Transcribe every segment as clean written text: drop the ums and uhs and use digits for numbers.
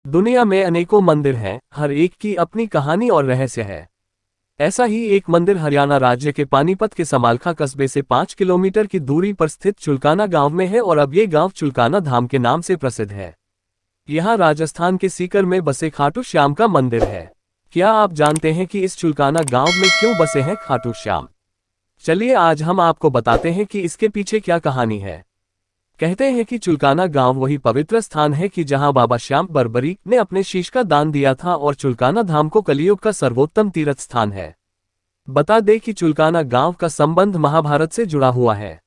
दुनिया में अनेकों मंदिर हैं, हर एक की अपनी कहानी और रहस्य है। ऐसा ही एक मंदिर हरियाणा राज्य के पानीपत के समालखा कस्बे से 5 किलोमीटर की दूरी पर स्थित चुलकाना गांव में है और अब ये गांव चुलकाना धाम के नाम से प्रसिद्ध है। यहाँ राजस्थान के सीकर में बसे खाटू श्याम का मंदिर है। क्या आप जानते हैं कि इस चुलकाना गांव में क्यों बसे हैं खाटू श्याम? चलिए आज हम आपको बताते हैं कि इसके पीछे क्या कहानी है। कहते हैं कि चुलकाना गांव वही पवित्र स्थान है कि जहां बाबा श्याम बरबरीक ने अपने शीश का दान दिया था और चुलकाना धाम को कलियुग का सर्वोत्तम तीर्थ स्थान है। बता दें कि चुलकाना गांव का संबंध महाभारत से जुड़ा हुआ है।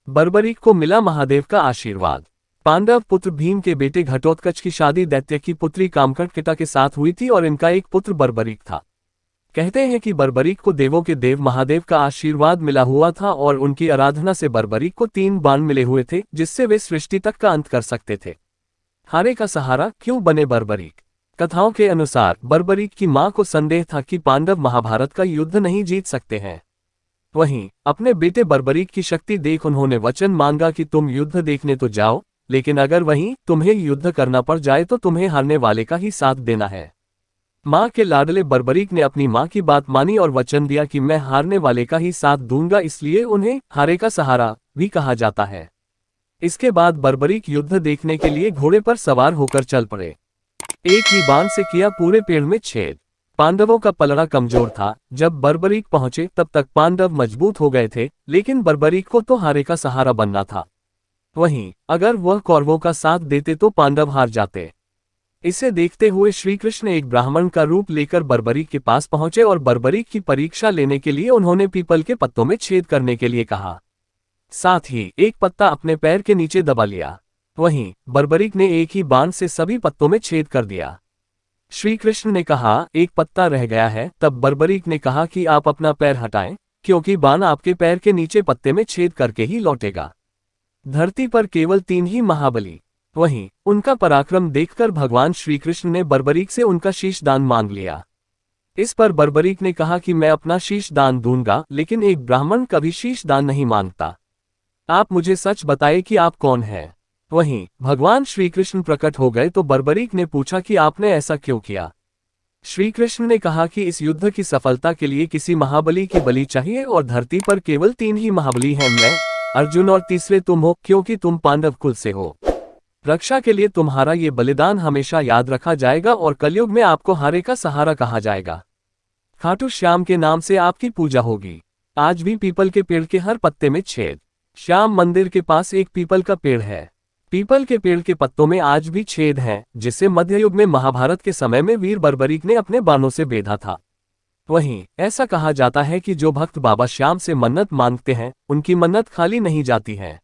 बरबरीक को मिला महादेव का आशीर्वाद। पांडव पुत्र भीम के बेटे घटोत्कच की शादी दैत्य की पुत्री कामकटकिटा के साथ हुई थी और इनका एक पुत्र बरबरीक था। कहते हैं कि बरबरीक को देवों के देव महादेव का आशीर्वाद मिला हुआ था और उनकी आराधना से बरबरीक को 3 बाण मिले हुए थे जिससे वे सृष्टि तक का अंत कर सकते थे। हारे का सहारा क्यों बने बरबरीक? कथाओं के अनुसार बरबरीक की मां को संदेह था कि पांडव महाभारत का युद्ध नहीं जीत सकते हैं। वहीं अपने बेटे बरबरीक की शक्ति देख उन्होंने वचन मांगा कि तुम युद्ध देखने तो जाओ, लेकिन अगर वहीं तुम्हें युद्ध करना पड़ जाए तो तुम्हें हारने वाले का ही साथ देना है। मां के लाडले बरबरीक ने अपनी मां की बात मानी और वचन दिया कि मैं हारने वाले का ही साथ दूंगा, इसलिए उन्हें हारे का सहारा भी कहा जाता है। इसके बाद बरबरीक युद्ध देखने के लिए घोड़े पर सवार होकर चल पड़े। एक ही बाण से किया पूरे पेड़ में छेद। पांडवों का पलड़ा कमजोर था। जब बरबरीक पहुंचे तब तक पांडव मजबूत हो गए थे, लेकिन बरबरीक को तो हारे का सहारा बनना था। वहीं अगर वह कौरवों का साथ देते तो पांडव हार जाते। इसे देखते हुए श्री कृष्ण एक ब्राह्मण का रूप लेकर बरबरीक के पास पहुंचे और बरबरीक की परीक्षा लेने के लिए उन्होंने पीपल के पत्तों में छेद करने के लिए कहा। साथ ही एक पत्ता अपने पैर के नीचे दबा लिया। वहीं बरबरीक ने एक ही बाण से सभी पत्तों में छेद कर दिया। श्री कृष्ण ने कहा एक पत्ता रह गया है। तब बरबरीक ने कहा कि आप अपना पैर हटाएं, क्योंकि बाण आपके पैर के नीचे पत्ते में छेद करके ही लौटेगा। धरती पर केवल 3 ही महाबली। वहीं उनका पराक्रम देखकर भगवान श्री कृष्ण ने बरबरीक से उनका शीश दान मांग लिया। इस पर बरबरीक ने कहा कि मैं अपना शीश दान दूंगा, लेकिन एक ब्राह्मण कभी शीश दान नहीं मांगता। आप मुझे सच बताइए कि आप कौन हैं? वहीं भगवान श्री कृष्ण प्रकट हो गए तो बरबरीक ने पूछा कि आपने ऐसा क्यों किया? श्री कृष्ण ने कहा कि इस युद्ध की सफलता के लिए किसी महाबली की बलि चाहिए और धरती पर केवल 3 ही महाबली हैं, मैं, अर्जुन और तीसरे तुम हो, क्योंकि तुम पांडव कुल से हो। रक्षा के लिए तुम्हारा ये बलिदान हमेशा याद रखा जाएगा और कलयुग में आपको हारे का सहारा कहा जाएगा। खाटू श्याम के नाम से आपकी पूजा होगी। आज भी पीपल के पेड़ के हर पत्ते में छेद। श्याम मंदिर के पास एक पीपल का पेड़ है। पीपल के पेड़ के पत्तों में आज भी छेद हैं, जिसे मध्ययुग में महाभारत के समय में वीर बरबरीक ने अपने बाणों से बेधा था। वहीं ऐसा कहा जाता है कि जो भक्त बाबा श्याम से मन्नत मांगते हैं, उनकी मन्नत खाली नहीं जाती है।